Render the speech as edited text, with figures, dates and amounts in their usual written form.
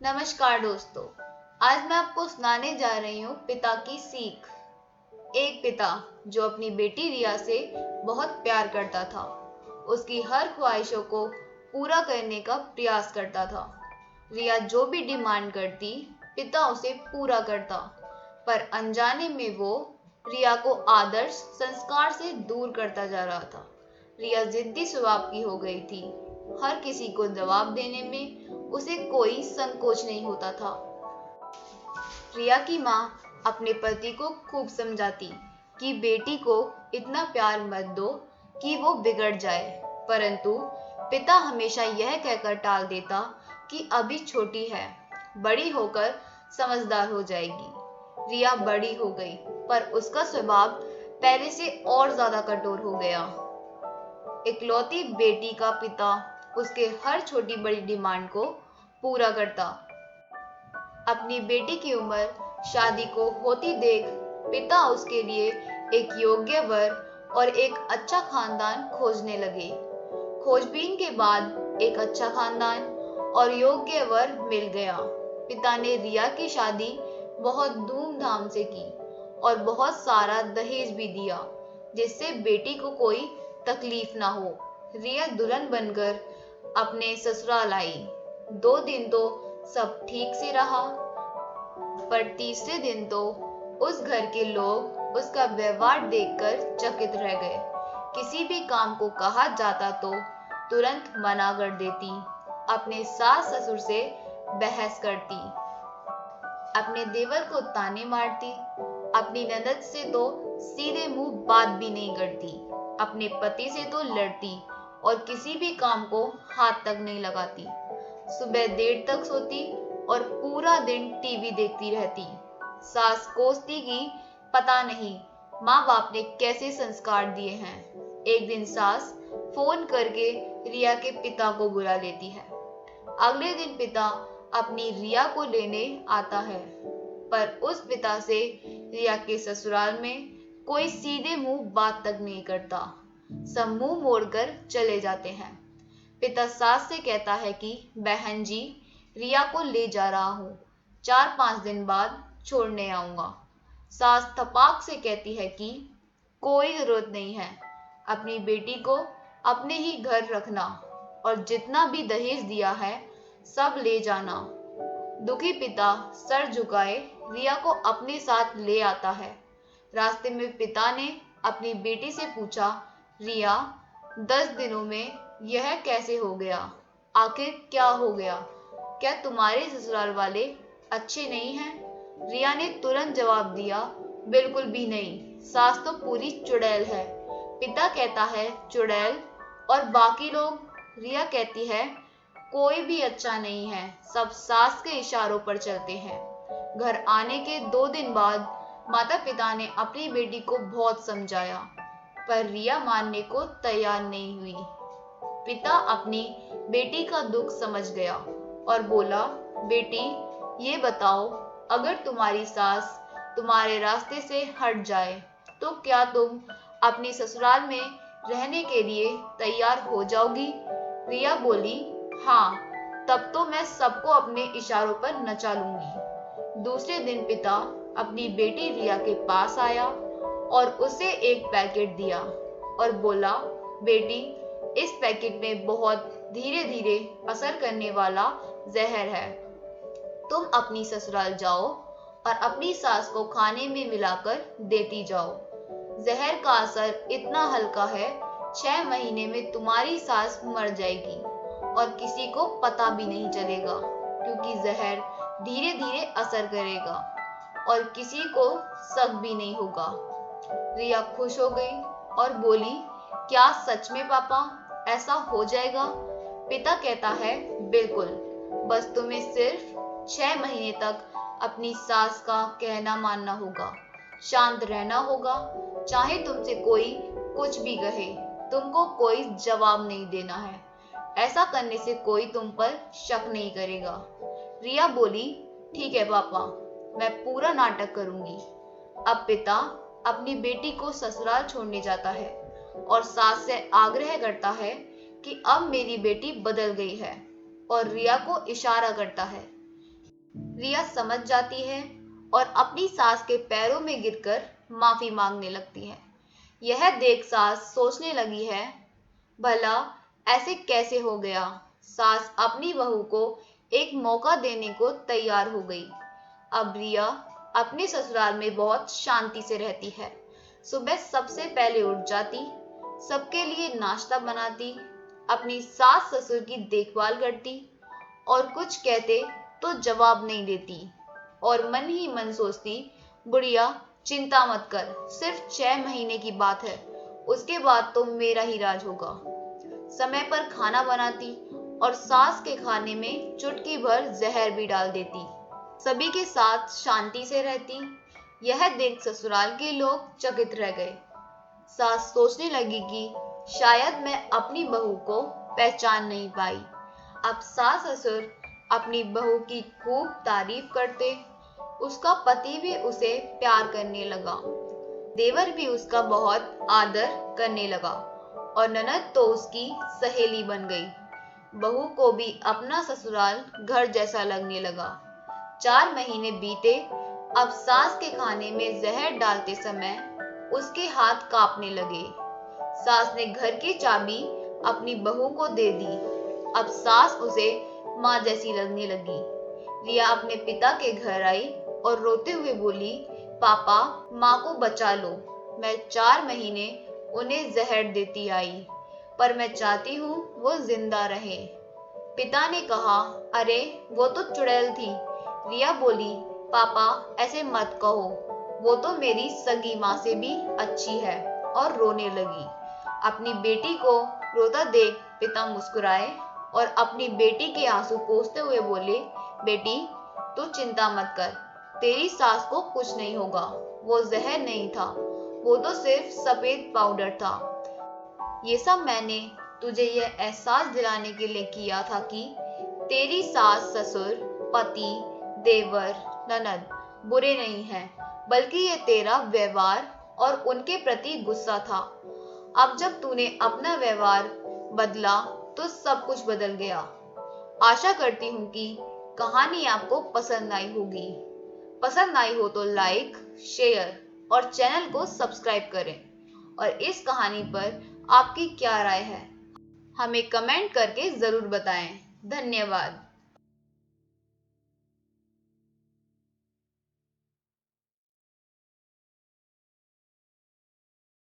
नमस्कार दोस्तों, आज मैं आपको सुनाने जा रही हूँ पिता की सीख। एक पिता जो अपनी बेटी रिया से बहुत प्यार करता था, उसकी हर ख्वाहिशों को पूरा करने का प्रयास करता था। रिया जो भी डिमांड करती, पिता उसे पूरा करता, पर अनजाने में वो रिया को आदर्श संस्कार से दूर करता जा रहा था। रिया जिद्दी स्वभाव की हो गई थी। हर किसी को जवाब देने में उसे कोई संकोच नहीं होता था। रिया की माँ अपने पति को खूब समझाती कि बेटी को इतना प्यार मत दो कि वो बिगड़ जाए, परंतु पिता हमेशा यह कहकर टाल देता कि अभी छोटी है, बड़ी होकर समझदार हो जाएगी। रिया बड़ी हो गई, पर उसका स्वभाव पहले से और ज्यादा कठोर हो गया। इकलौती बेटी का पिता उसके हर छोटी बड़ी डिमांड को पूरा करता। अपनी बेटी की उम्र शादी को होती देख पिता उसके लिए एक योग्य वर और एक अच्छा खानदान खोजने लगे। खोजबीन के बाद एक अच्छा खानदान और योग्य वर मिल गया। पिता ने रिया की शादी बहुत धूमधाम से की और बहुत सारा दहेज भी दिया, जिससे बेटी को कोई तकलीफ ना हो। रिया दुल्हन बनकर अपने ससुराल आई। 2 दिन तो सब ठीक से रहा, पर तीसरे दिन तो उस घर के लोग उसका व्यवहार देखकर चकित रह गए। किसी भी काम को कहा जाता तो तुरंत मना कर देती, अपने सास ससुर से बहस करती, अपने देवर को ताने मारती, अपनी ननद से तो सीधे मुंह बात भी नहीं करती, अपने पति से तो लड़ती और किसी भी काम को हाथ तक नहीं लगाती। सुबह देर तक सोती और पूरा दिन टीवी देखती रहती। सास कोसती कि पता नहीं माँ बाप ने कैसे संस्कार दिए हैं। एक दिन सास फोन करके रिया के पिता को बुला लेती है। अगले दिन पिता अपनी रिया को लेने आता है, पर उस पिता से रिया के ससुराल में कोई सीधे मुंह बात तक नहीं करता। सब मुंह मोड़कर चले जाते हैं। पिता सास से कहता है कि बहन जी, रिया को ले जा रहा हूँ, 4-5 दिन बाद छोड़ने आऊंगा। सास थपाक से कहती है कि कोई जरूरत नहीं है, अपनी बेटी को अपने ही घर रखना और जितना भी दहेज दिया है सब ले जाना। दुखी पिता सर झुकाए रिया को अपने साथ ले आता है। रास्ते में पिता ने अपनी बेटी से पूछा, रिया, 10 दिनों में यह कैसे हो गया? आखिर क्या हो गया? क्या तुम्हारे ससुराल वाले अच्छे नहीं हैं? रिया ने तुरंत जवाब दिया, बिल्कुल भी नहीं, सास तो पूरी चुड़ैल है। पिता कहता है, चुड़ैल और बाकी लोग? रिया कहती है, कोई भी अच्छा नहीं है, सब सास के इशारों पर चलते हैं। घर आने के 2 दिन बाद माता पिता ने अपनी बेटी को बहुत समझाया, पर रिया मानने को तैयार नहीं हुई। पिता अपनी बेटी का दुख समझ गया और बोला, बेटी, ये बताओ, अगर तुम्हारी सास तुम्हारे रास्ते से हट जाए तो क्या तुम अपने ससुराल में रहने के लिए तैयार हो जाओगी? रिया बोली, हाँ, तब तो मैं सबको अपने इशारों पर नचा लूंगी। दूसरे दिन पिता अपनी बेटी रिया के पास आया और उसे एक पैकेट दिया और बोला, बेटी, इस पैकेट में बहुत धीरे धीरे असर करने वाला जहर है। तुम अपनी ससुराल जाओ और अपनी सास को खाने में मिलाकर देती जाओ। जहर का असर इतना हल्का है, 6 महीने में तुम्हारी सास मर जाएगी और किसी को पता भी नहीं चलेगा, क्योंकि जहर धीरे धीरे असर करेगा और किसी को शक भी नहीं होगा। रिया खुश हो गई और बोली, क्या सच में पापा ऐसा हो जाएगा? पिता कहता है, बिल्कुल, बस तुम्हें सिर्फ 6 महीने तक अपनी सास का कहना मानना होगा, शांत रहना होगा, चाहे तुमसे कोई कुछ भी कहे, तुमको कोई जवाब नहीं देना है। ऐसा करने से कोई तुम पर शक नहीं करेगा। रिया बोली, ठीक है पापा, मैं पूरा नाटक करूंगी। अब पिता अपनी बेटी को ससुराल छोड़ने जाता है और सास से आग्रह करता है कि अब मेरी बेटी बदल गई है, और रिया को इशारा करता है रिया समझ जाती है और अपनी सास के पैरों में गिरकर माफी मांगने लगती है। यह देख सास सोचने लगी है, भला ऐसे कैसे हो गया। सास अपनी बहू को एक मौका देने को तैयार हो गई। अब रिया अपने ससुराल में बहुत शांति से रहती है। सुबह सबसे पहले उठ जाती, सबके लिए नाश्ता बनाती, अपनी सास ससुर की देखभाल करती और कुछ कहते तो जवाब नहीं देती और मन ही मन सोचती, बुढ़िया चिंता मत कर, सिर्फ 6 महीने की बात है, उसके बाद तो मेरा ही राज होगा। समय पर खाना बनाती और सास के खाने में चुटकी भर जहर भी डाल देती। सभी के साथ शांति से रहती। यह देख ससुराल के लोग चकित रह गए। सास सोचने लगी कि शायद मैं अपनी बहू को पहचान नहीं पाई। अब सास ससुर अपनी बहू की खूब तारीफ करते। उसका पति भी उसे प्यार करने लगा, देवर भी उसका बहुत आदर करने लगा और ननद तो उसकी सहेली बन गई। बहू को भी अपना ससुराल घर जैसा लगने लगा। 4 महीने बीते। अब सास के खाने में जहर डालते समय उसके हाथ कांपने लगे। सास ने घर की चाबी अपनी बहू को दे दी। अब सास उसे माँ जैसी लगने लगी। रिया अपने पिता के घर आई और रोते हुए बोली, पापा माँ को बचा लो। मैं 4 महीने उन्हें जहर देती आई, पर मैं चाहती हूँ वो जिंदा रहे। पिता ने कहा, अरे वो तो चुड़ैल थी। रिया बोली, पापा ऐसे मत कहो, वो तो मेरी सगी माँ से भी अच्छी है, और रोने लगी। अपनी बेटी को रोता देख पिता मुस्कुराए और अपनी बेटी के आंसू पोंछते हुए बोले, बेटी तू चिंता मत कर, तेरी सास को कुछ नहीं होगा, वो जहर नहीं था, वो तो सिर्फ सफेद पाउडर था। ये सब मैंने तुझे यह एहसास दिलाने के लिए किया था कि तेरी सास ससुर, पति, देवर, ननद बुरे नहीं हैं, बल्कि ये तेरा व्यवहार और उनके प्रति गुस्सा था। अब जब तूने अपना व्यवहार बदला तो सब कुछ बदल गया। आशा करती हूँ कि कहानी आपको पसंद आई होगी। पसंद आई हो तो लाइक, शेयर और चैनल को सब्सक्राइब करें। और इस कहानी पर आपकी क्या राय है, हमें कमेंट करके जरूर बताएं। धन्यवाद।